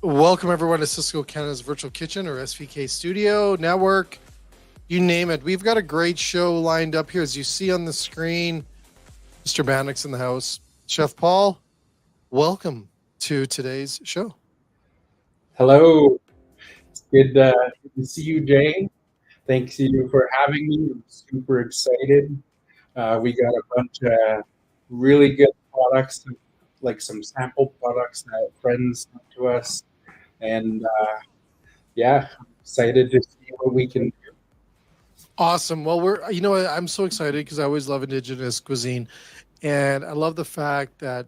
Welcome everyone to Sysco Canada's Virtual Kitchen or SVK Studio Network. You name it. We've got a great show lined up here. As you see on the screen, Mr. Bannock's in the house. Chef Paul, welcome to today's show. Hello. It's good to see you, Jay. Thanks you for having me. I'm super excited. We got a bunch of really good products, like some sample products that friends sent to us. And yeah, I'm excited to see what we can do. Awesome. Well, I'm so excited because I always love Indigenous cuisine. And I love the fact that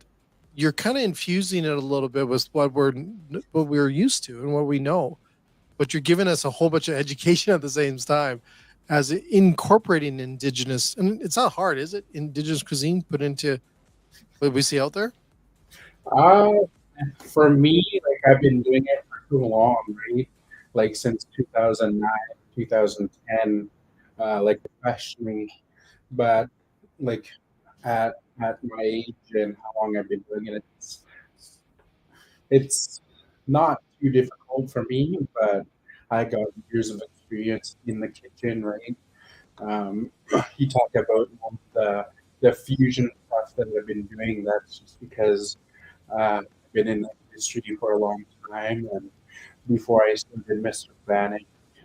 you're kind of infusing it a little bit with what we're used to and what we know. But you're giving us a whole bunch of education at the same time as incorporating Indigenous. And it's not hard, is it? Indigenous cuisine put into what we see out there? Uh, for me, like I've been doing it for too long, right? Like since 2009, 2010, like professionally. But like at my age and how long I've been doing it, it's not too difficult for me, but I got years of experience in the kitchen, right? Um, you talk about the fusion stuff that I've been doing. That's just because I've been in the industry for a long time, and before I started Mr. Bannock,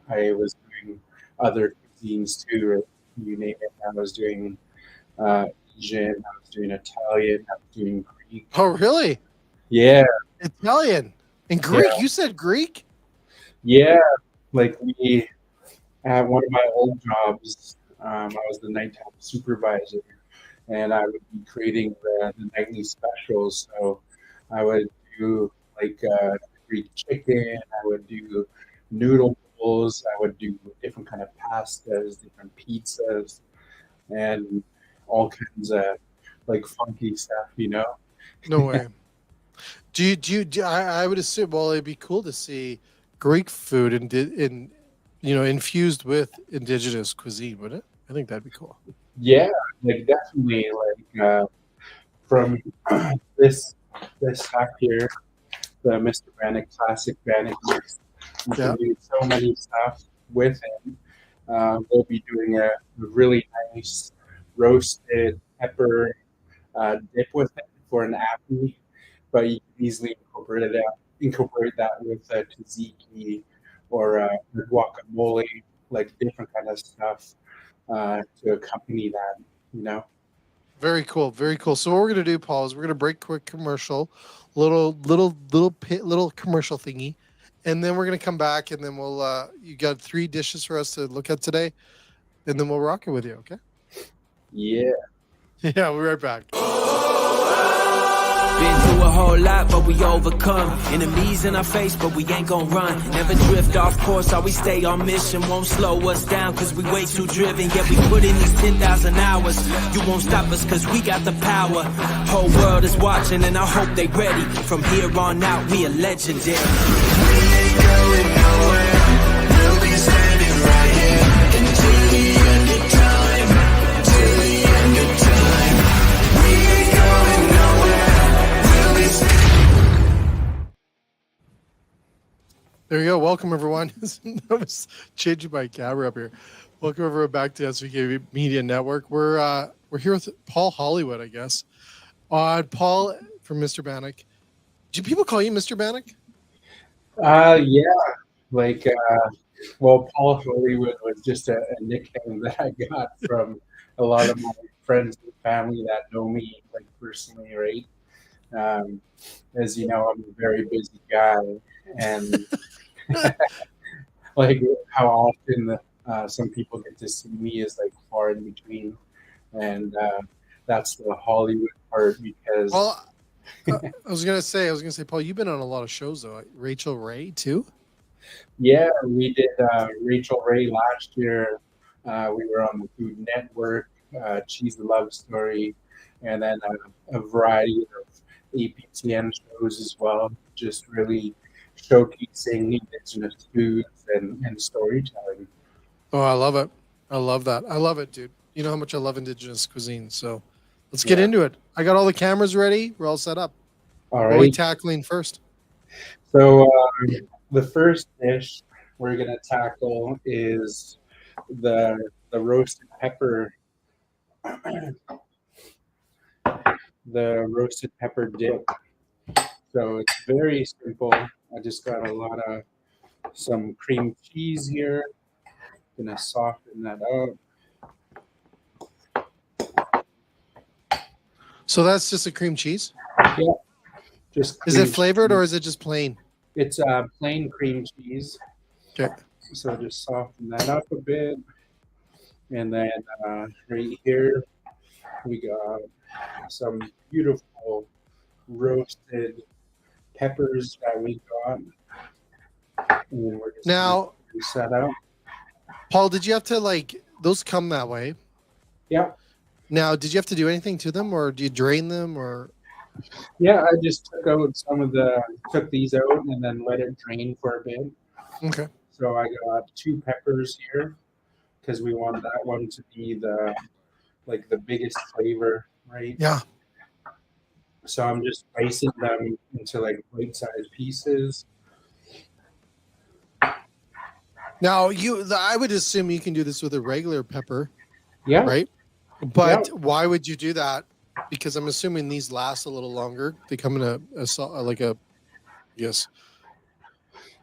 I was doing other cuisines too. Right? You name it. I was doing uh, Asian, I was doing Italian, I was doing Greek. Oh, really? Yeah, Italian and Greek. yeah, You said Greek? yeah. Like we at one of my old jobs, I was the nighttime supervisor, and I would be creating the nightly specials. So I would do like Greek chicken. I would do noodle bowls. I would do different kind of pastas, different pizzas, and all kinds of like funky stuff. You know? No way. I would assume, well, it'd be cool to see Greek food infused with Indigenous cuisine, wouldn't it? I think that'd be cool. Yeah, like definitely from this this stuff here, the Mr. Bannock Classic Bannock mix. You can Yeah. do so many stuff with it. We'll be doing a really nice roasted pepper dip with it for an appy, but you can easily incorporate that with tzatziki or guacamole, like different kind of stuff to accompany that. You know. Very cool. Very cool. So what we're gonna do, Paul, is we're gonna break quick commercial, little commercial thingy, and then we're gonna come back and then we'll you got 3 dishes for us to look at today, and then we'll rock it with you, okay? Yeah. Yeah, we'll be right back. Been through a whole lot, but we overcome. Enemies in our face, but we ain't gon' run. Never drift off course, always stay on mission. Won't slow us down, cause we way too driven. Yet we put in these 10,000 hours. You won't stop us, cause we got the power. Whole world is watching, and I hope they ready. From here on out, we are legendary. We ain't going nowhere. We'll be standing right here until the end of time. Till the end of time. We ain't going nowhere. There you go. Welcome everyone. I was changing my camera up here. Welcome everyone back to SVK Media Network. We're here with Paul Hollywood, I guess. Paul from Mr. Bannock. Do people call you Mr. Bannock? Yeah. Like, well, Paul Hollywood was just a nickname that I got from a lot of my friends and family that know me, like personally, right? As you know, I'm a very busy guy, and like how often some people get to see me is like far in between, and that's the Hollywood part because Well, I was gonna say, Paul, you've been on a lot of shows though. Rachel Ray too. yeah, we did Rachel Ray last year. We were on the Food Network, Cheese the Love Story, and then a variety of APTN shows as well. Just really showcasing Indigenous foods and storytelling. Oh, I love it. I love that. I love it, dude. You know how much I love Indigenous cuisine. So let's get Yeah. into it. I got all the cameras ready. We're all set up. All What are we right. tackling first? So the first dish we're gonna tackle is the roasted pepper, the roasted pepper dip. So it's very simple. I just got a lot of some cream cheese here. Gonna soften that out. So that's just a cream cheese. Yeah, just Is it cream flavored cheese. or is it just plain? It's plain cream cheese. Okay. So just soften that up a bit. And then right here, we got some beautiful roasted peppers that we got. And then we're just Now, set out. Paul, did you have to like those come that way? Yeah. Now, did you have to do anything to them, or do you drain them, or? Yeah, I just took these out and then let it drain for a bit. Okay. So I got 2 peppers here because we want that one to be the biggest flavor, right? Yeah. So I'm just slicing them into like bite-sized pieces. Now, I would assume you can do this with a regular pepper, Yeah. right? But why would you do that? Because I'm assuming these last a little longer. They come in yes.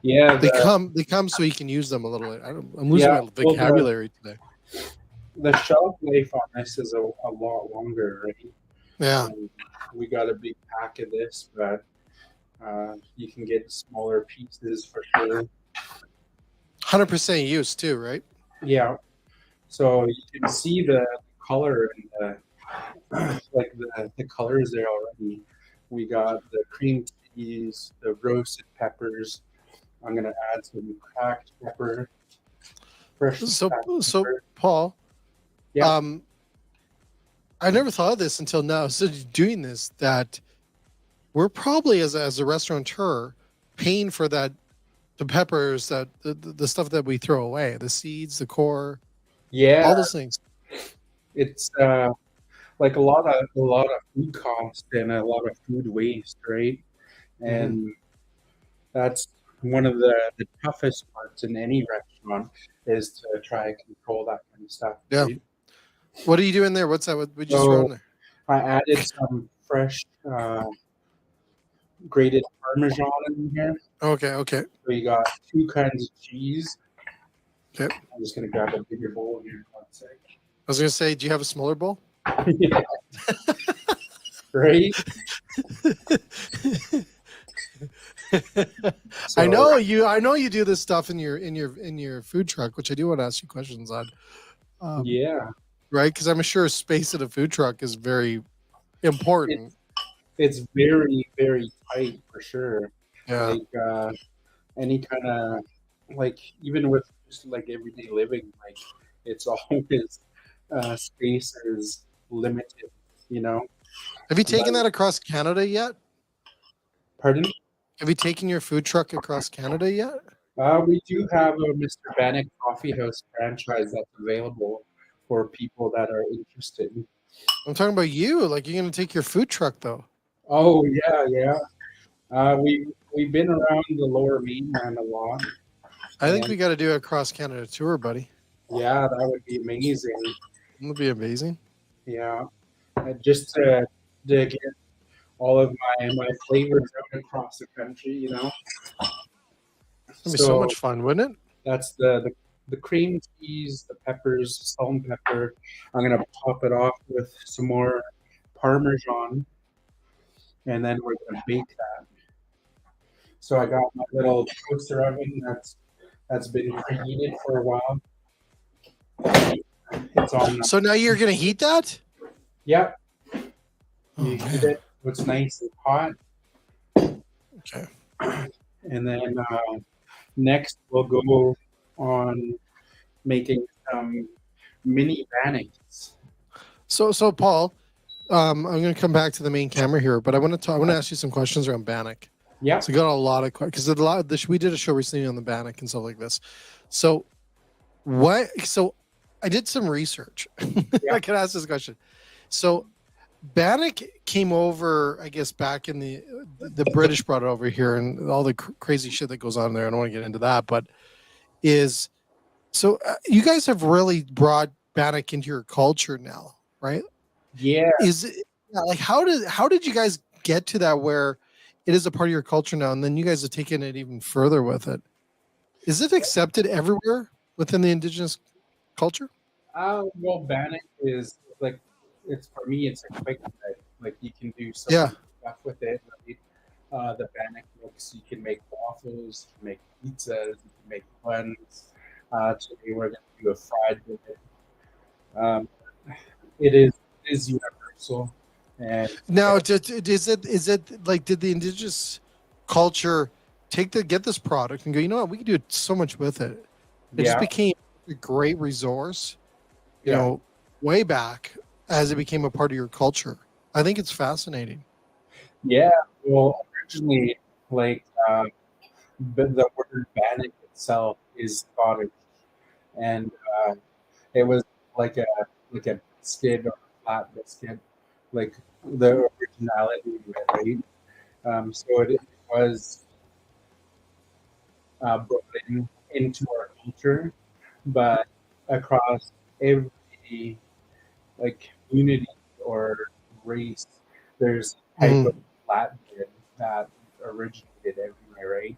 Yeah. They come so you can use them a little. I'm losing my vocabulary today. The shelf life on this is a lot longer, right? Yeah. We got a big pack of this, but you can get smaller pieces for sure. 100% use too, right? Yeah. So you can see the color and the colors there already. We got the cream cheese, the roasted peppers. I'm gonna add some cracked pepper. So pepper. Paul, Yeah. I never thought of this until now. So doing this, that we're probably as a restaurateur paying for that, the peppers, that the stuff that we throw away, the seeds, the core, all those things. It's like a lot of food cost and a lot of food waste, right? And that's one of the toughest parts in any restaurant is to try and control that kind of stuff. Yeah. Right? What are you doing there? What's that? What we just throw in there? I added some fresh grated Parmesan in here. Okay. So you got 2 kinds of cheese. Okay. I'm just gonna grab a bigger bowl here. One sec. I was gonna say, do you have a smaller bowl? Yeah. Right. So, I know you do this stuff in your food truck, which I do want to ask you questions on. yeah. Right, because I'm sure space at a food truck is very important. It's very, very tight for sure. Yeah. Like any kind of even with just like everyday living, like it's always space is limited, you know. Have you taken that across Canada yet? Pardon? Have you taken your food truck across Canada yet? We do have a Mr. Bannock Coffee House franchise that's available for people that are interested. I'm talking about you. Like, you're going to take your food truck, though. Oh, yeah. We've been around the Lower Mainland a lot. I think we got to do a cross Canada tour, buddy. Yeah, that would be amazing. That would be amazing. Yeah, just to get all of my flavors out across the country, you know. It'd be so much fun, wouldn't it? That's the cream cheese, the peppers, salt and pepper. I'm gonna pop it off with some more Parmesan, and then we're gonna bake that. So I got my little toaster oven that's been preheated for a while. It's on. So now you're gonna heat that? Yep. Oh, You heat it. It's nice and hot. Okay. And then next we'll go on making some mini bannocks. So Paul, I'm going to come back to the main camera here, but I want to ask you some questions around Bannock. Yeah. So I got a lot of questions because we did a show recently on the Bannock and stuff like this. So I did some research. Yeah. I can ask this question. So Bannock came over, I guess, back in the British brought it over here, and all the crazy shit that goes on there. I don't want to get into that, but is so you guys have really brought Bannock into your culture now, right? Yeah, Is it yeah, like how did you guys get to that where it is a part of your culture now, and then you guys have taken it even further with it? Is it accepted everywhere within the indigenous culture? well, Bannock is like it's for me. It's a quick bread. Like you can do so Yeah. many stuff with it. Right? The Bannock mix. You can make waffles. You can make pizzas. You can make buns. Today we're going to do a fried with it. Um, it is universal, and Now, is it like did the indigenous culture get this product and go, you know what, we can do so much with it. It just yeah, became a great resource, yeah, way back as it became a part of your culture. I think it's fascinating. yeah. Well, originally, like the word Bannock itself is Scottish, and it was like a like a biscuit or a flat biscuit, like the originality of it, right? So it was brought into our culture, but across every like community or race, there's a type of Mhm. flatbread that originated everywhere, right?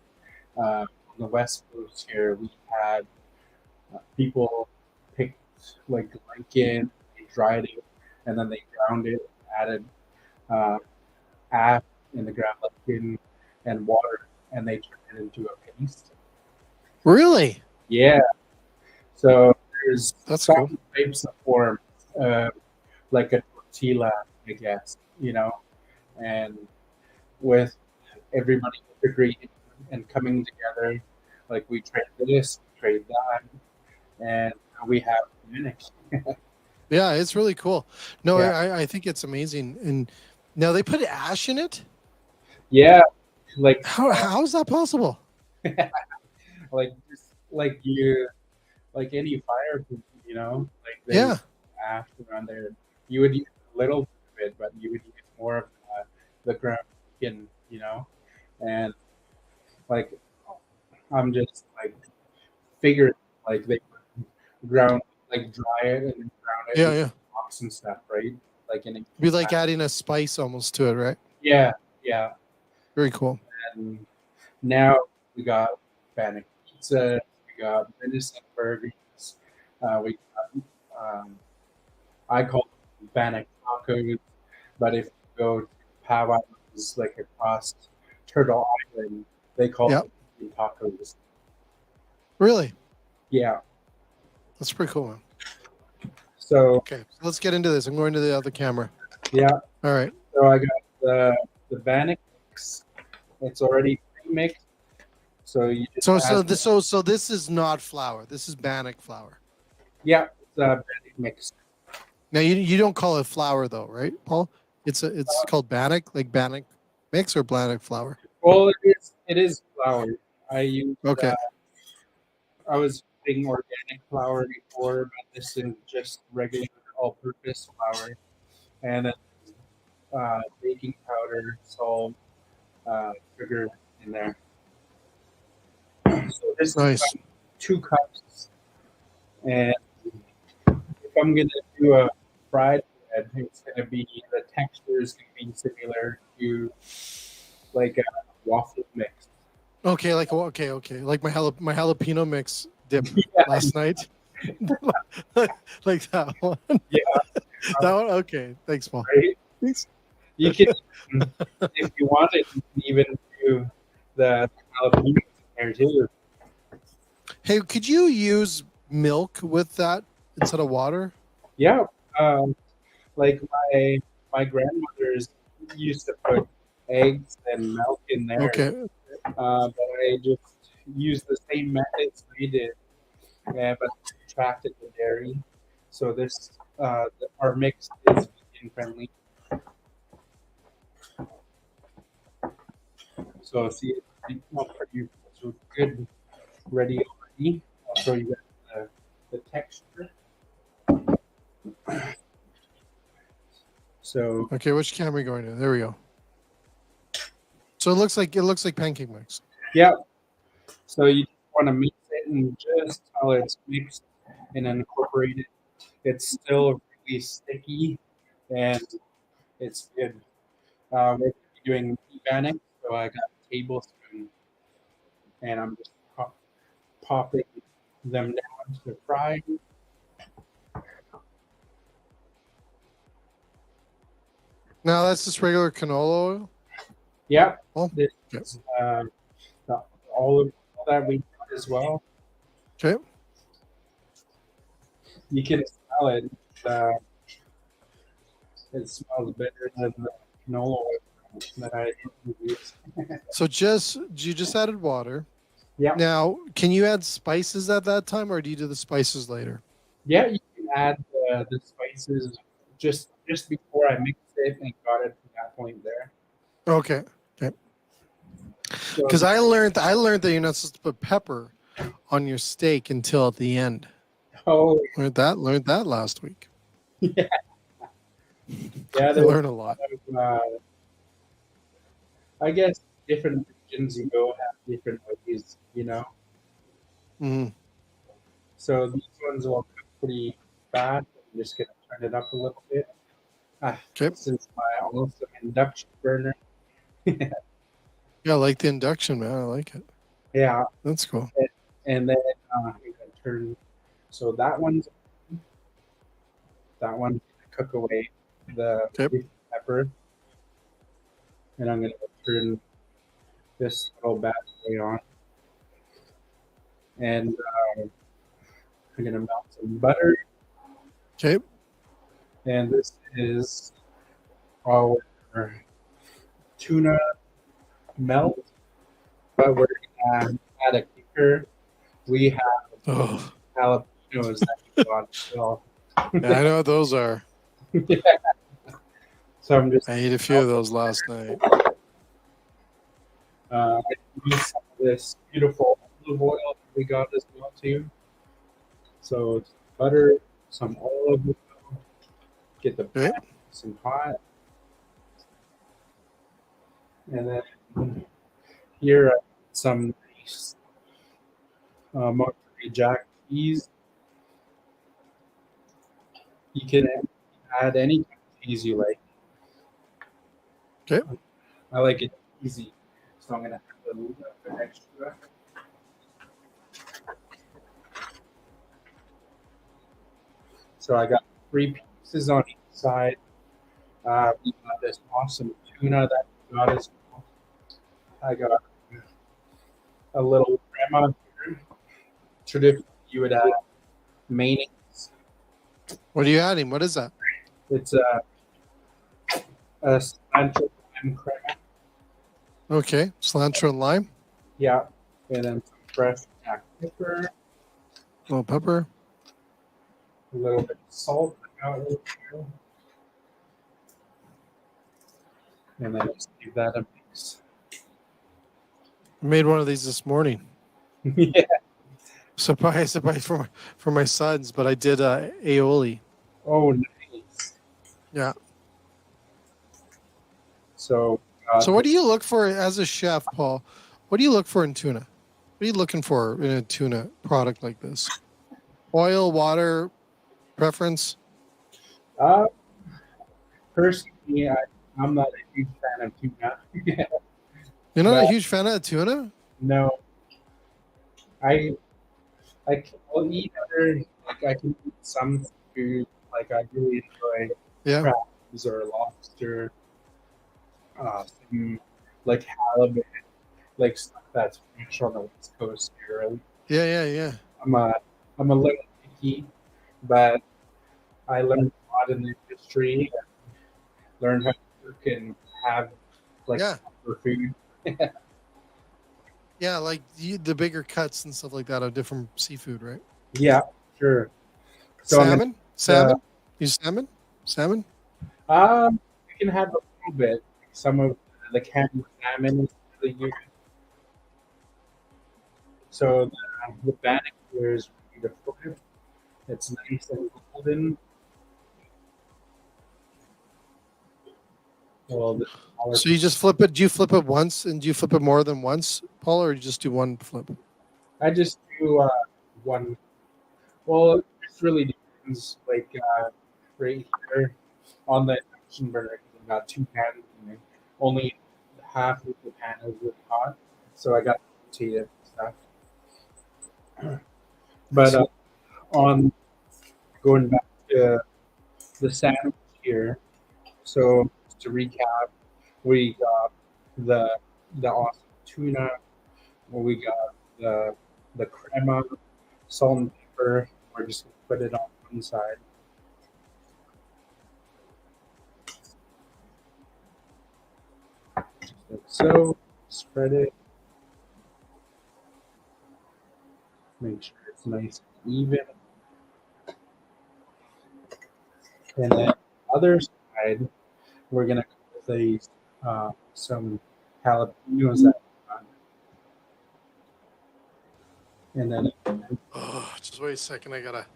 On the west coast here, we had people picked like lichen, they dried it, and then they ground it, added uh, ash in the ground lichen and water, and they turned it into a paste. Really? Yeah, so there's That's cool. some types of forms, uh, like a tortilla, I guess, and with everybody integrating and coming together, like we trade this, we trade that, and now we have Linux. Yeah, it's really cool. No, Yeah, I think it's amazing. And now they put ash in it. yeah, like How is that possible? like just like you like any fire, like they Yeah. ash around there. You would use a little bit of it, but you would use more of the ground chicken, and like I'm just like figuring like they ground like dry it and then ground it Yeah, with yeah. rocks and stuff, right? Like in a Be like adding a spice almost to it, right? yeah, yeah. Very cool. And now we got Bannock pizza, we got venison burgers, we got I call them Bannock tacos, but if you go to Powwows like across Turtle Island, they call Yeah. them tacos. Really? Yeah. That's pretty cool, man. So Okay, so let's get into this. I'm going to the other camera. yeah. All right. So I got the Bannock mix. It's already pre-mixed, so you just add So this is not flour. This is Bannock flour. yeah, it's a Bannock mix. Now you don't call it flour though, right, Paul? It's called Bannock, like Bannock mix or Bannock flour. Well, it is flour. I use Okay. I was using organic flour before, but this is just regular all-purpose flour, and then baking powder, salt, sugar in there. So this is Nice. 2 cups, and if I'm gonna do a fried bread, it's gonna be the texture is gonna be similar to like a waffle mix. Okay, like my jalapeno mix dip Yeah, last night. Like that one. yeah, That one. Okay. Thanks, Paul. right. Thanks. You can, if you want it, you can even do the jalapenos in there too. Hey, could you use milk with that instead of water? Yeah, um, like my grandmothers used to put eggs and milk in there, Okay. but I just used the same methods they did, but subtracted the dairy. So this our mix is vegan friendly. So see, it's not pretty so good, ready already. I'll show you guys the texture. So Okay, which camera are you going to? There we go. So it looks like pancake mix. yeah, so you want to mix it and just how it's mixed and then incorporate it. It's still really sticky and it's good. We're doing Bannock, so I got a tablespoon and I'm just popping them down to fry. Now that's just regular canola oil. Yep, Oh, this okay. is the olive oil that we got as well. Okay. You can smell it. Uh, it smells better than the canola oil that I use. So you just added water. Yeah, Now, can you add spices at that time, or do you do the spices later? yeah. You can add the spices just before I mix it and got it to that point there. Okay. Okay. So Because I learned that you're not supposed to put pepper on your steak until at the end. oh Learned that last week. yeah, I there's learned a lot. I guess different regions you go have different ways, you know. Mhm. So these ones will cook pretty fast. I'm just gonna turn it up a little bit. Okay. This is my awesome induction burner. Yeah, I like the induction, man. I like it. Yeah, That's cool. and then I'm gonna turn. So that one's gonna cook away the Okay. pepper, and I'm gonna turn this little bad boy on, and I'm gonna melt some butter, Okay. and this is our tuna melt, but we're gonna add a kicker. We have Oh, jalapenos that we got as well. yeah, I know what those are. So I'm just I ate a few of those last night. I use some of this beautiful olive oil that we got as well too. So it's butter, some olive oil, get the Okay. pan nice and hot, and then here some nice Monterey Jack cheese. You can add any kind of cheese you like. Okay. I like it easy, so I'm gonna have a little bit extra. So I got 3 pieces on each side. We got this awesome tuna that we got as well. I got a little crema here. Traditionally, you would add mayonnaise. What are you adding? What is that? It's a cilantro lime crema. Okay. Cilantro and lime. Yeah, and then some fresh black pepper, A little pepper. a little bit of salt, and then just give that a mix. I made one of these this morning. Yeah. Surprise for my sons, but I did aioli. Oh, nice. Yeah. So, So what do you look for as a chef, Paul? What do you look for in tuna? What are you looking for in a tuna product like this? Oil, water, preference? uh, personally, I'm not a huge fan of tuna. You're not a But huge fan of tuna? no, I I'll eat other like I can eat some food like I really enjoy Yeah. crabs or lobster, some like halibut, like stuff that's fresh on the west coast here. Yeah. I'm a little picky, but I learned a lot in the industry, learned how to cook and have like Yeah. proper food. Yeah, like the bigger cuts and stuff like that of different seafood, right? Yeah, sure. So Salmon? uh, You salmon? Salmon? you can have a little bit. Some of the canned salmon is really good. So the Bannock here is ready to flip. It's nice and golden. Well, the smaller, So you just flip it. Do you flip it once, and do you flip it more than once, Paul, or you just do one flip? I just do one. Well, it just really depends. Like right here on the induction burner, 'cause I got two pans, and only half of the pan is really hot, so I got to rotate it and stuff. But on going back to the sandwich here, so just to recap, we got the awesome tuna, we got the crema, salt and pepper. We're just gonna put it on one side. Like so, spread it, make sure it's nice and even. And then other side, we're gonna go with some jalapenos that we got. And then Oh, just wait a second. I gotta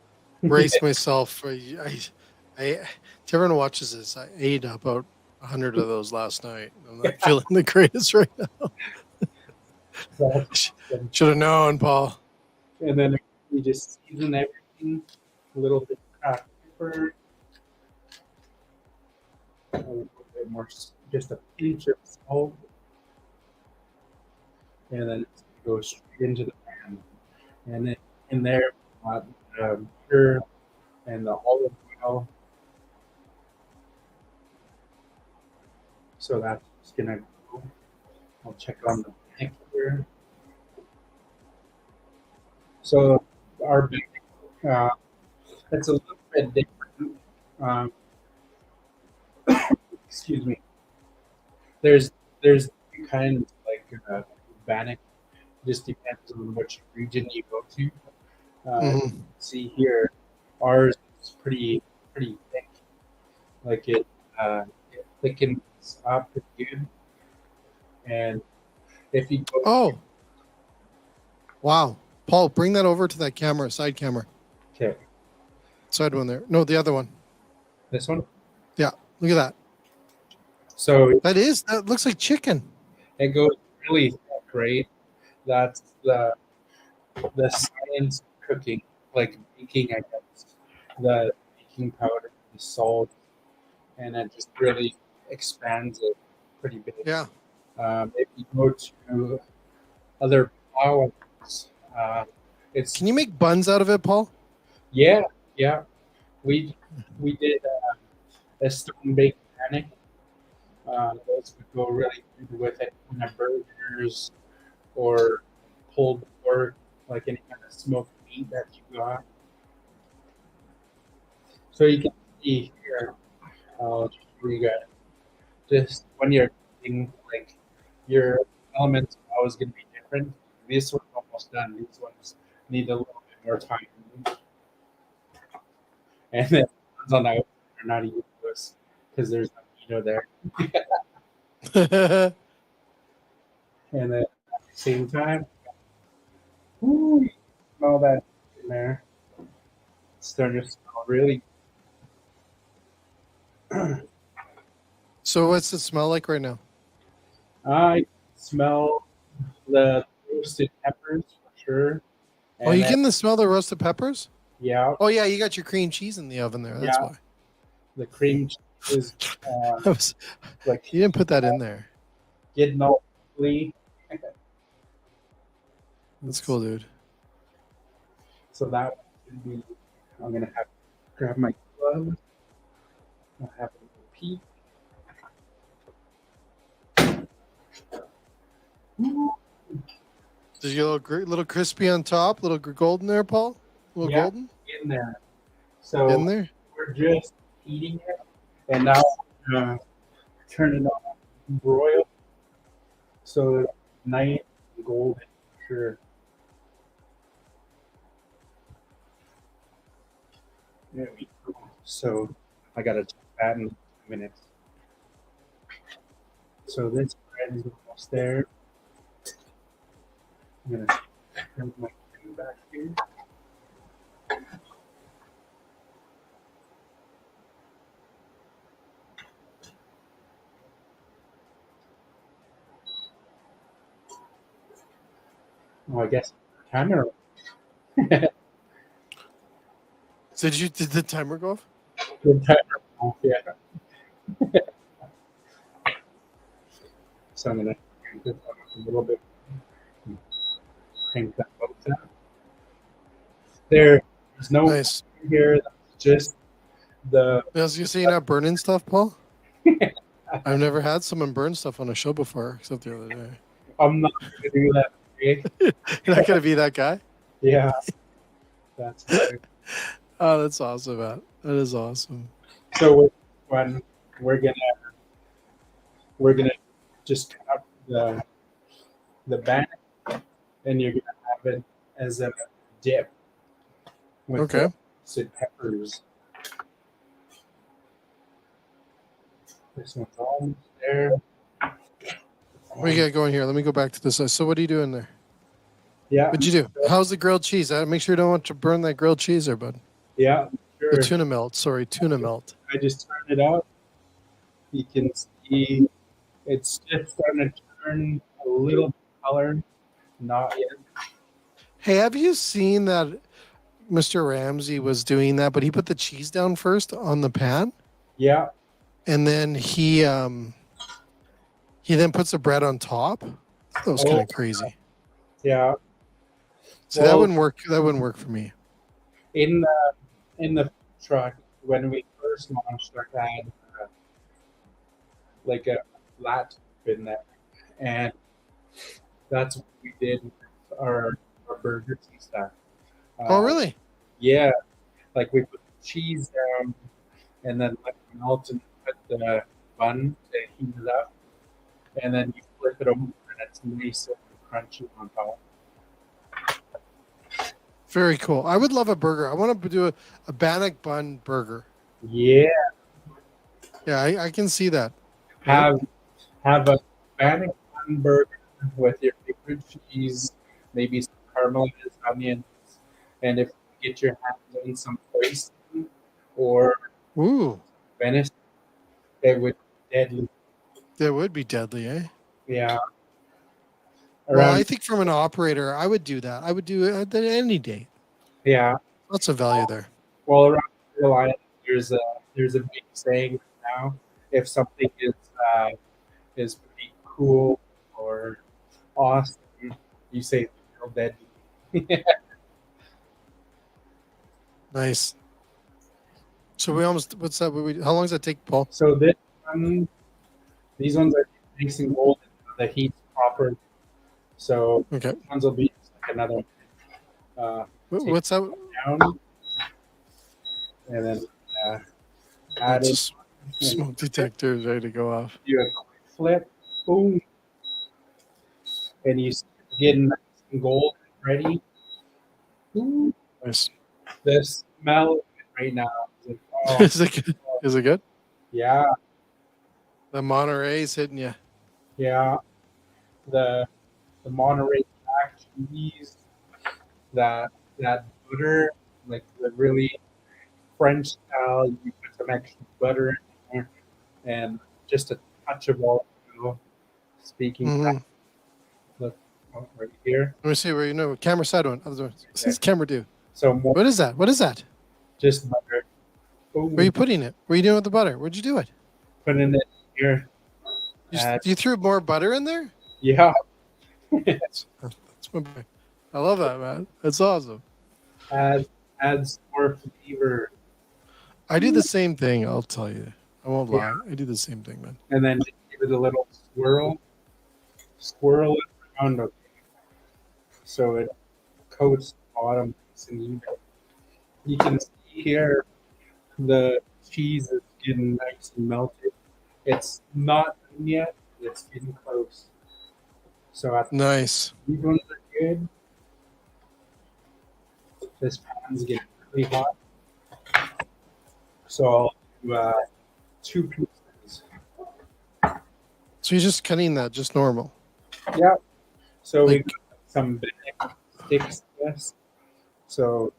brace myself. To everyone who watches this, I ate about 100 of those last night. I'm not feeling the greatest right now. Should have known, Paul. and then we just season everything, a little bit of cracked pepper, a little bit more, just a pinch of salt, and then it's gonna go straight into the pan. And then in there, the butter and the olive oil. So that's just gonna go. I'll check on the back here. So our back, it's a little bit different. Um, excuse me. There's two kinds like Bannock. Just depends on which region you go to. You can see here, ours is pretty thick. Like it thickens up pretty good. And if you go, Oh, wow. Paul, bring that over to that camera, side camera. okay, Side one there. No, the other one. this one. Yeah, look at that. So That looks like chicken. it goes really thick, right? That's the science of cooking, like baking, I guess. The baking powder, the salt, and it just really expands it pretty big. Yeah. If you go to other flowers, it's Can you make buns out of it, Paul? yeah, yeah. We did a stone baked panic. Those would go really good with it in a burgers or pulled pork, like any kind of smoked meat that you got. So you can see here, just show you guys, just when you're cooking, like your elements are always going to be different. This one's almost done. These ones need a little bit more time. And then the ones on the outside are not even close because there's no there. And then at the same time, ooh, you smell that in there. It's starting to smell really. So what's it smell like right now? I smell the roasted peppers for sure. Oh, you getting the smell of the roasted peppers? Yeah, Oh, yeah, you got your cream cheese in the oven there. That's Yeah. why. the cream cheese is like You didn't put that in there. getting all ugly. That's cool, dude. So that would be. I'm gonna have to grab my glove. I'll have a little peek. Did you get a little crispy on top, little golden there, Paul? A little Yeah. golden In there. So in there? we're just heating it, and now turn it on, broil, so it's nice and golden. Sure. There we go. So I gotta check that in 2 minutes. So this bread is almost there. I'm gonna turn my thing back here. I guess timer. Did the timer go off? Good timer. Off, yeah. So I'm gonna crank this up a little bit. Crank that both up. There's no Nice. here. That's just the. As you see, not burning stuff, Paul. I've never had someone burn stuff on a show before, except the other day. I'm not gonna do that. Okay? You're not gonna be that guy. Yeah, that's right. Oh, that's awesome, Matt. That is awesome. So when we're gonna just cut the bannock, and you're gonna have it as a dip with Okay. roasted peppers. This one's almost there. What you got going here? Let me go back to this. So what are you doing there? Yeah. What'd you do? How's the grilled cheese? Make sure you don't want to burn that grilled cheese there, bud. Yeah. Sure. The tuna melt. Sorry, tuna melt. I just turned it out. You can see it's just starting to turn a little color. Not yet. Hey, have you seen that Mr. Ramsay was doing that, but he put the cheese down first on the pan, Yeah. and then he then puts the bread on top? That was kind of crazy. Yeah. So that wouldn't work. That wouldn't work for me. In the truck when we first launched our had like a flat in there, and that's what we did with our burgers and stuff. Oh, really? Yeah, like we put the cheese down and then let it melt and put the bun to heat it up, and then you flip it over and it's nice and crunchy on top. Very cool. I would love a burger. I want to do a Bannock bun burger. Yeah, Yeah, I can see that. have a Bannock bun burger with your favorite cheese, maybe some caramelized onions, and if you get your hands on some oyster or Ooh, venison, it would be deadly. that would be deadly, eh? Yeah. Well, I think from an operator, I would do that. I would do it any day. Yeah. Lots of value there. Well, around Carolina, there's a big saying now. If something is pretty cool or awesome, you say real deadly. Nice. So we almost. What's that? How long does that take, Paul? So these ones are nice and golden. The heat's proper. So Okay. these ones will be like another What's that? down, and then add it. Smoke detector is ready to go off. Do a quick flip, boom, and you get nice and gold ready. Ooh, Nice. the smell right now is like, oh, Is it good? Is it good? yeah, The Monterey's hitting you. yeah. The Monterey black cheese, that butter, like the really French style. You put some extra butter in there, and just a touch of oregano. Speaking, Mhm. look right here. Let me see where you know. Camera side one. Other one. What's this camera do? So more What is that? What is that? just butter. Boom. Where are you putting it? What are you doing with the butter? Where'd you do it? Putting it here. You threw more butter in there? Yeah. That's my boy. I love that, man. That's awesome. Adds more flavor, I do the same thing. I'll tell you. I won't lie. I do the same thing, man. and then just give it a little swirl it around, okay, so it coats the bottom. And you can see here the cheese is getting nice and melted. It's not done yet. It's getting close. So I think Nice. these ones are good. This pan's getting really hot. So I'll do 2 pieces. So you're just cutting that just normal. Yeah. So we Like- got some Bannock sticks. Yes. So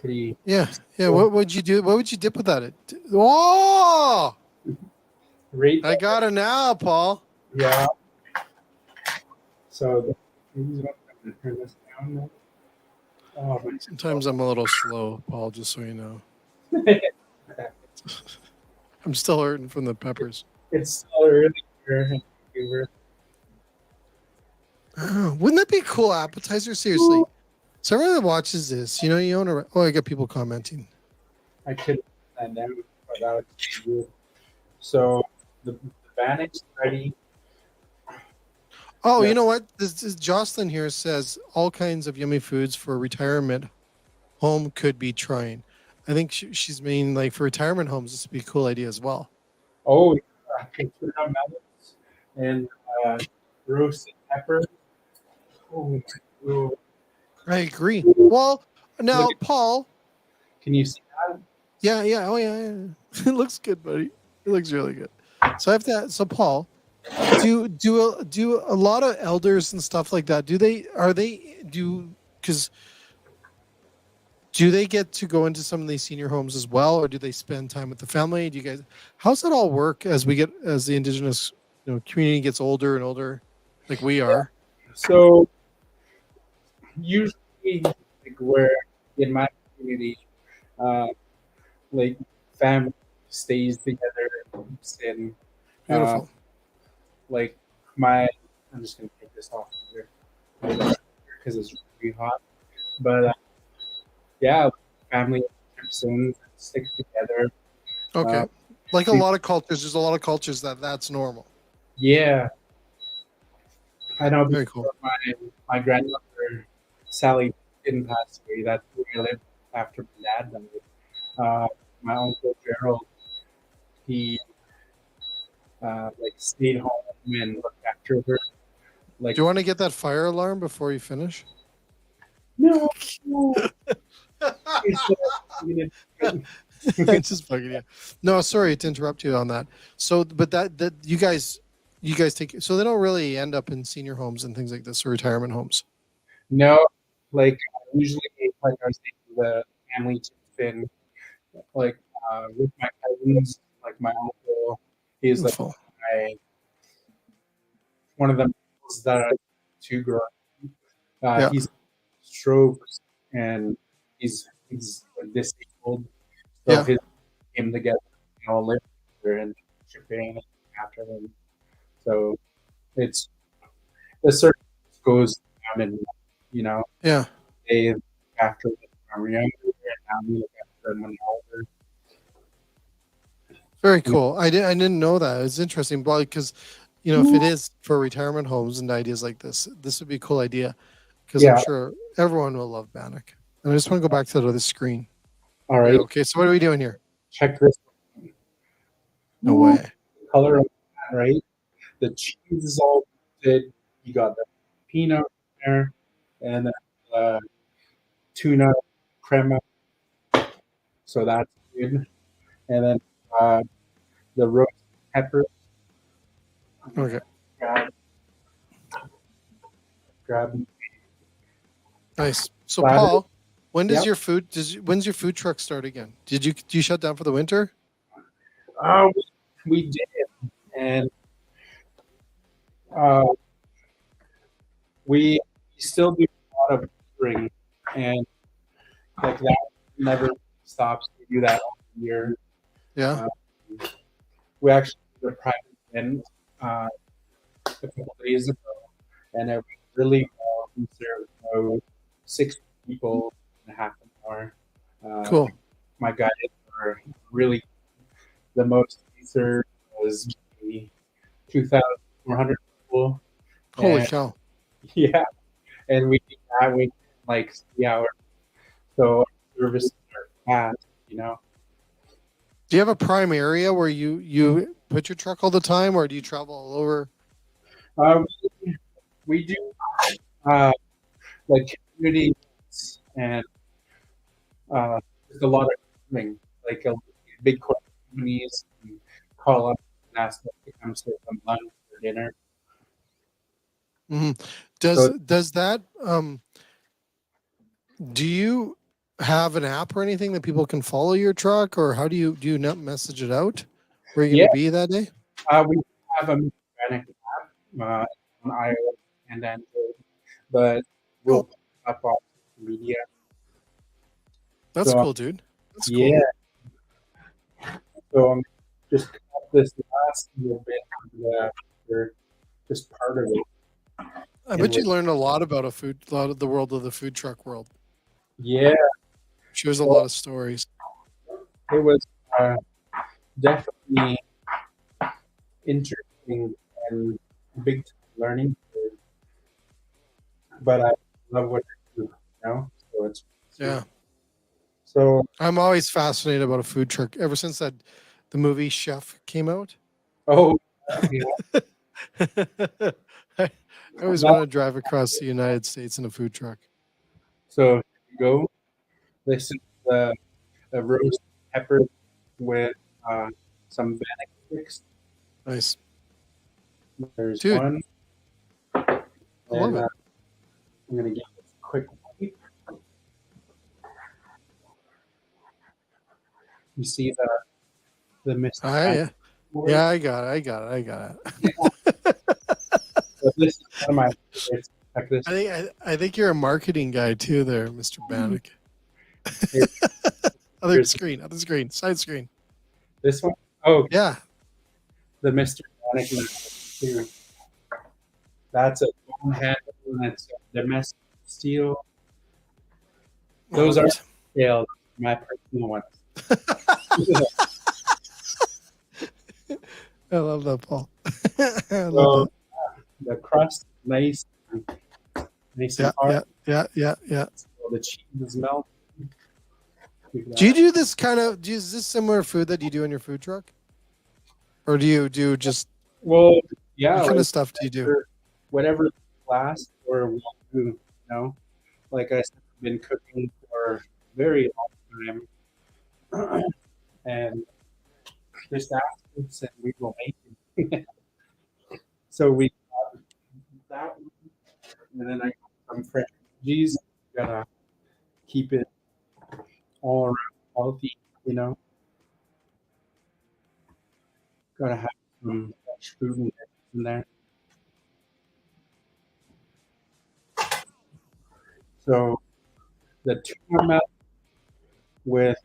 pretty. Yeah. Yeah. What would you do? What would you dip with that? Oh, Right. I got it now, Paul. Yeah. So these ones Turn this down now. Oh, Sometimes I'm a little slow, Paul, just so you know. I'm still hurting from the peppers. it's still early here in Vancouver. Oh, wouldn't that be a cool appetizer? Seriously. So everyone that watches this, you own a. Oh, I got people commenting. I could put that down, but that would be good. So the Bannock's ready. Oh, Yeah. you know what? This Jocelyn here says all kinds of yummy foods for retirement home could be trying. I think she's meaning like for retirement homes, this would be a cool idea as well. Oh, yeah. Tuna melons and roasted pepper. Oh, oh. I agree. Well, now, Look at, Paul. can you see that? Yeah, yeah. Oh, yeah. It looks good, buddy. It looks really good. So I have to. So, Paul, do a lot of elders and stuff like that? Because do they get to go into some of these senior homes as well, or do they spend time with the family? Do you guys? How's that all work as the Indigenous community gets older and older, like we are? So usually, like where in my community, uh, like family stays together and uh, Beautiful. like my. I'm just gonna take this off here because it's really hot. But yeah, family trips in, sticks together. Okay. Uh, Like a lot of cultures, there's a lot of cultures that's normal. yeah, I know. Very cool. Before my grandmother Sally didn't pass away. That's where I lived after my dad died. My uncle Gerald, he like stayed home and looked after her. Like, Do you want to get that fire alarm before you finish? no, no. It's, I'm just bugging you. No, sorry to interrupt you on that. So, but that you guys take so they don't really end up in senior homes and things like this or retirement homes. no, like usually, like I was saying, the family chips in, like with my cousins, like my uncle, he's like Beautiful. my one of the uncles that I to grow. Yeah. He's strokes and he's disabled, so Yeah. his came together, live together and shipping after them. So it's the circle goes down and Yeah. they look after them when we're younger and now we look after them when they're older. Very cool. I didn't know that. It's interesting, but because if it is for retirement homes and ideas like this would be a cool idea because I'm Yeah. sure everyone will love Bannock. And I just want to go back to the other screen. All right. Yeah, okay, so what are we doing here? Check this. No way. Color of that, right? The cheese is all good. You got the peanut there and then tuna crema. So that's good. And then the roast pepper. Okay. Grab. Nice. So Platter. Paul, when does Yep. when's your food truck start again? Do you shut down for the winter? We did, and uh, we still do a lot of catering, and like that never stops. We do that all year. Yeah. We actually did a private event a couple of days ago, and it was really well. We served about 60 people in half an hour. Cool. My guys were really the most we served was maybe 2,400 people. Holy And, cow. yeah, and we did that in like 3 hours. So services are fast. Do you have a prime area where you put your truck all the time, or do you travel all over? We do like community and there's a lot of things like big companies call up and ask us to come serve them lunch or dinner. Mm-hmm. So- Does that do you have an app or anything that people can follow your truck, or how do you not message it out where you're going to be that day? We have a Bannock app on iOS and Android, but will pop up on social media. That's So, cool, dude. That's yeah. cool. So I'm just cut this last little bit for just part of it. I bet you learned a lot about a lot of the world of the food truck world. Yeah, Shows a well, lot of stories. it was definitely interesting and big time learning curve, but I love what I do now. So it's Yeah. so I'm always fascinated about a food truck ever since the movie Chef came out. oh yeah, I always that, want to drive across the United States in a food truck. so here you go. This is the roast pepper with some Bannock sticks. Nice. There's Dude, one, I love and it. I'm gonna give this a quick wipe. You see the mist. Yeah. Yeah, I got it. I got it. I got it. So this is one of my favorites. Check this. I think you're a marketing guy too, there, Mr. Bannock. Here, Other here's screen, side screen. this one. Oh, Yeah. the Mr. Bannock here. That's a bone handle and it's a domestic steel. Those Love are it. scaled, my personal ones. I love that, Paul. I love So that. the crust nice Yeah, and hard. yeah. So the cheese is melted. Do you do this is this similar food that you do in your food truck? Or do you do just Well, yeah, what kind of stuff do you do? whatever lasts or will do, you know. Like I said, I've been cooking for a very long time, and just ask us and we will make it. So we got that one, and then I got some fresh veggies. Gotta keep it all around healthy, you know. Gotta have some fresh food and in there. So the tuna melt with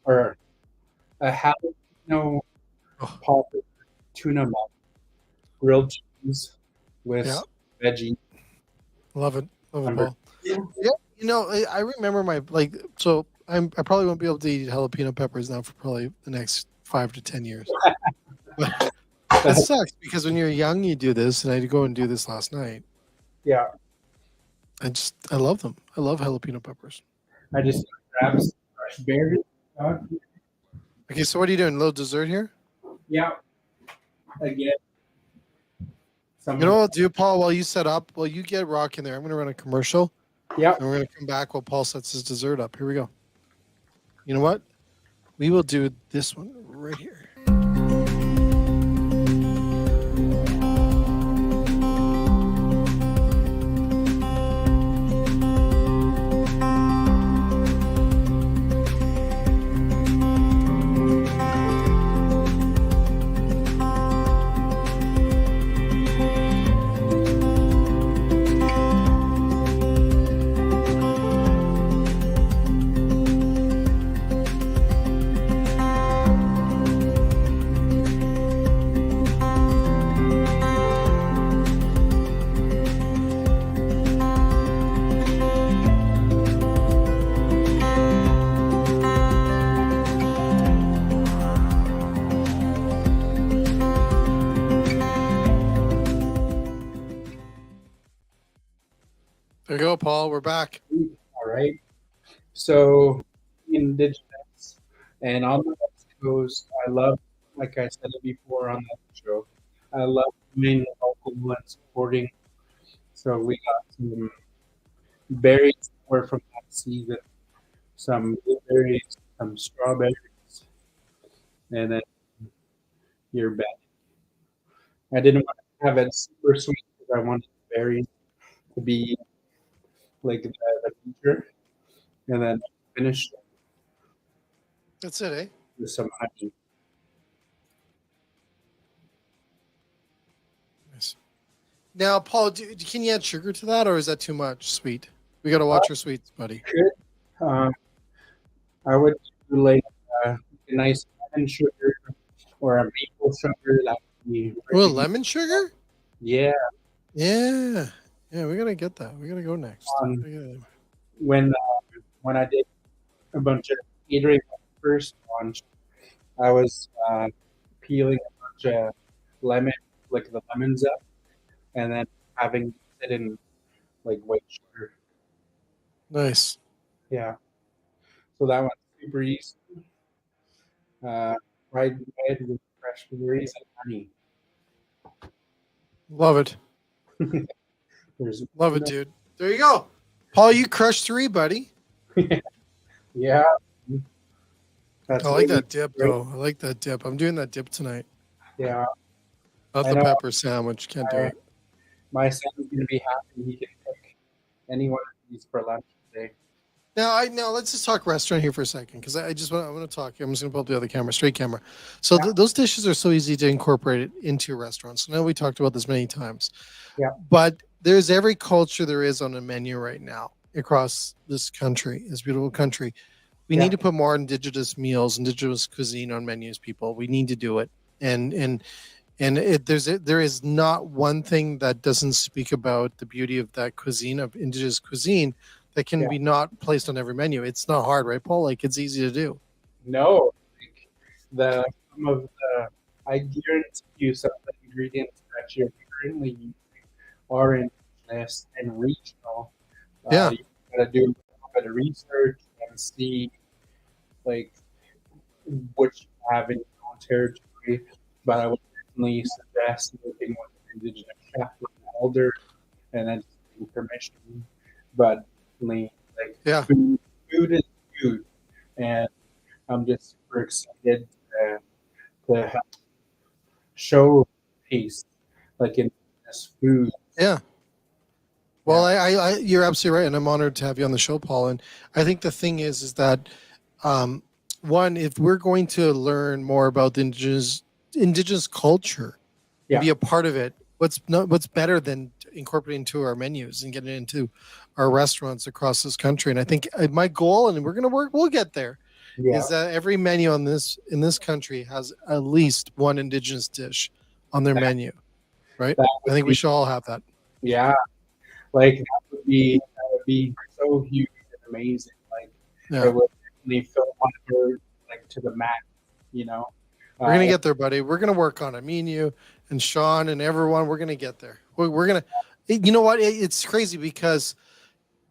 or a jalapeno Oh, pulp tuna melt, grilled cheese with yeah, veggie. love it. Love it, Number Paul. Yeah, I remember I probably won't be able to eat jalapeno peppers now for probably the next 5 to 10 years. But it sucks because when you're young, you do this, and I had to go and do this last night. yeah, I love them. I love jalapeno peppers. I just grabbed some fresh berries. Okay, so what are you doing? A little dessert here? Yeah, again, some. You know what I'll do, Paul, while you set up, while you get rocking there, I'm going to run a commercial, Yeah, and we're going to come back while Paul sets his dessert up. Here we go. You know what? We will do this one right here. There you go, Paul. We're back. all right. So, Indigenous and on the West Coast, I love, like I said it before on the show, I love being local and supporting. So we got some berries that were from that season, some blueberries, some strawberries, and then your bet. I didn't want to have it super sweet because I wanted the berries to be like the feature, and then finish That's it, eh? with some honey. Nice. Now, Paul, can you add sugar to that, or is that too much sweet? We got to watch our sweets, buddy. Good. I would do like a nice lemon sugar or a maple sugar. That would be Oh, really lemon sugar? yeah. Yeah. Yeah, we got to get that. We got to go next. Um, We gotta- when I did a bunch of catering on the first launch, I was peeling a bunch of lemon, like the lemons up, and then having it in like white sugar. Nice. Yeah. So that one's super easy. Fried bread with fresh berries and honey. Love it. There's Love it, dude. There you go. Paul, you crushed 3, buddy. yeah. That's I like really that dip, great. though. I like that dip. I'm doing that dip tonight. Yeah. Not I the know. pepper sandwich. Can't do it. My son's gonna be happy he can pick any one of these for lunch today. Now let's just talk restaurant here for a second, because I want to talk. I'm just going to pull up the other camera, straight camera. So those dishes are so easy to incorporate into restaurants. I know we talked about this many times. Yeah. But there's every culture there is on a menu right now across this country, this beautiful country. We need to put more indigenous meals, indigenous cuisine on menus, people. We need to do it. And there is not one thing that doesn't speak about the beauty of that cuisine, of indigenous cuisine, that can be not placed on every menu. It's not hard, right, Paul? Like, it's easy to do. No, like some of the I guarantee you some of the ingredients that you're currently using are indigenous and regional. Yeah. You gotta do a little bit of research and see like what you have in your own territory. But I would definitely suggest looking with an indigenous chef with an elder and then just getting permission. But definitely, like food is food, and I'm just super excited to help showcase like in this food. Yeah. Well, I you're absolutely right, and I'm honored to have you on the show, Paul. And I think the thing is that one, if we're going to learn more about the indigenous culture and be a part of it, what's better than incorporating into our menus and getting it into our restaurants across this country? And I think my goal, and we'll get there, is that every menu in this country has at least one indigenous dish on their menu, right? I think we should all have that. Yeah, like that would be so huge and amazing. Like it would definitely fill one like to the max. You know, we're gonna get there, buddy. We're gonna work on it. Me and you and Sean and everyone. We're gonna get there. We're gonna. You know what? It's crazy because,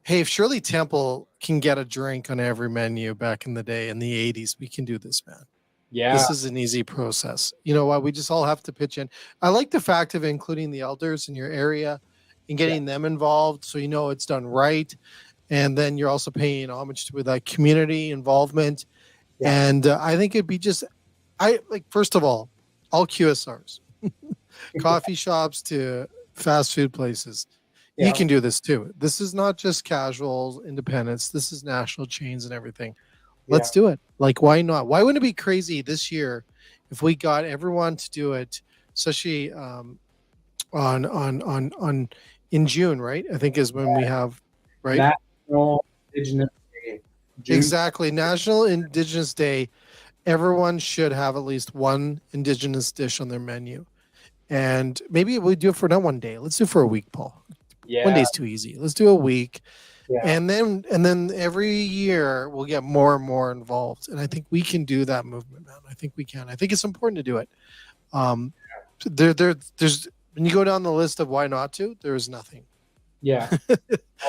hey, if Shirley Temple can get a drink on every menu back in the day in the 80s, we can do this, man. Yeah. This is an easy process. You know what? We just all have to pitch in. I like the fact of including the elders in your area and getting them involved, so you know it's done right. And then you're also paying homage to that community involvement. Yeah. And I think it'd be first of all QSRs, coffee shops to fast food places. Yeah. You can do this too. This is not just casual independents. This is national chains and everything. Let's do it. Like, why not? Why wouldn't it be crazy this year if we got everyone to do it, especially on in June, right? I think is when we have, right? National Indigenous Day. Exactly. National Indigenous Day. Everyone should have at least one indigenous dish on their menu. And maybe we do it for not one day. Let's do it for a week, Paul. Yeah. One day's too easy. Let's do a week. Yeah. And then every year we'll get more and more involved. And I think we can do that movement, man. I think we can. I think it's important to do it. There's when you go down the list of why not to, there's nothing. Yeah.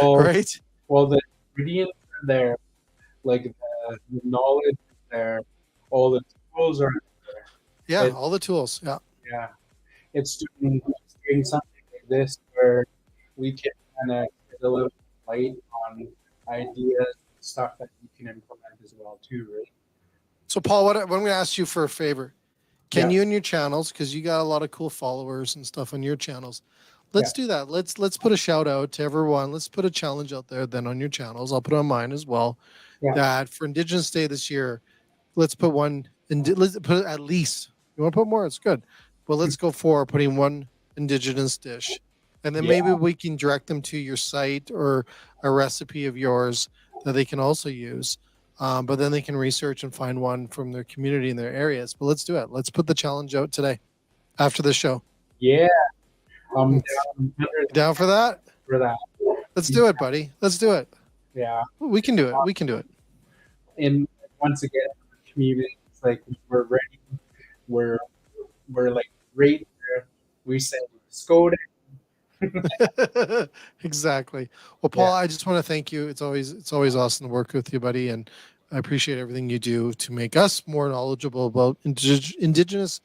Right? Well, the ingredients are there, like the knowledge is there, all the tools are there. Yeah, all the tools. Yeah. Yeah. It's doing something like this where we can kind of get a little light on ideas, stuff that you can implement as well too, right? So Paul, what I'm going to ask you for a favor. Can you and your channels, because you got a lot of cool followers and stuff on your channels, let's do that. Let's put a shout out to everyone. Let's put a challenge out there then on your channels. I'll put it on mine as well. Yeah. That for Indigenous Day this year, let's put one, let's put at least, you want to put more? It's good. But let's go for putting one Indigenous dish And then Yeah. maybe we can direct them to your site or a recipe of yours that they can also use. But then they can research and find one from their community in their areas. But let's do it. Let's put the challenge out today after the show. Yeah, I'm You down down for that? for that. Let's do it, buddy. Let's do it. Yeah, We can do it. We can do it. and once again, the community, it's like we're ready. We're like right there. We said Skoda. Exactly. Well, Paul, Yeah. I just want to thank you. It's always awesome to work with you, buddy, and I appreciate everything you do to make us more knowledgeable about indigenous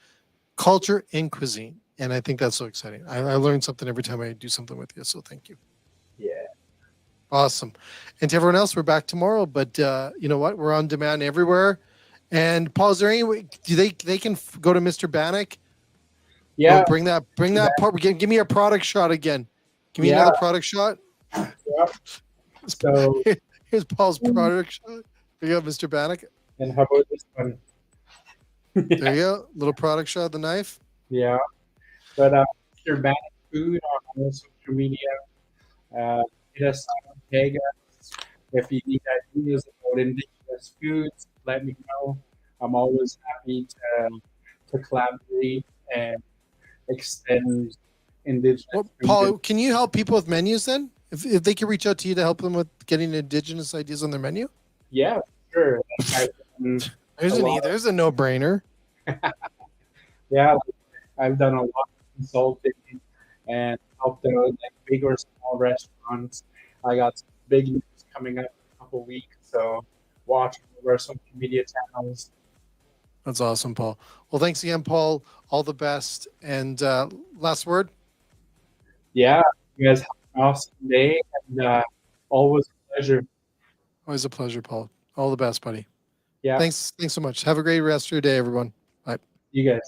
culture and cuisine. And I think that's so exciting. I learn something every time I do something with you. So thank you. Yeah. Awesome. And to everyone else, we're back tomorrow. But you know what? We're on demand everywhere. And Paul, is there any way they can go to Mr. Bannock? Yeah. Bring that part. Give me a product shot again. Give me Yeah. another product shot. Yeah. So, Here's Paul's product shot. There you go, Mr. Bannock. and how about this one? There you go. Little product shot of the knife. Yeah. But Mr. Bannock Food on all social media. Hit us on Vegas. If you need ideas about Indigenous foods, let me know. I'm always happy to collaborate and extend Indigenous Well, food. Paul, can you help people with menus then? If they can reach out to you to help them with getting Indigenous ideas on their menu? Yeah, sure. I've done There's a no-brainer. yeah, I've done a lot of consulting and helped out like big or small restaurants. I got some big news coming up in a couple weeks, so watch over our social media channels. That's awesome, Paul. Well, thanks again, Paul. All the best. And last word? Yeah, you guys have an awesome day and always a pleasure. Always a pleasure, Paul. All the best, buddy. Yeah, Thanks so much. Have a great rest of your day, everyone. Bye. you guys.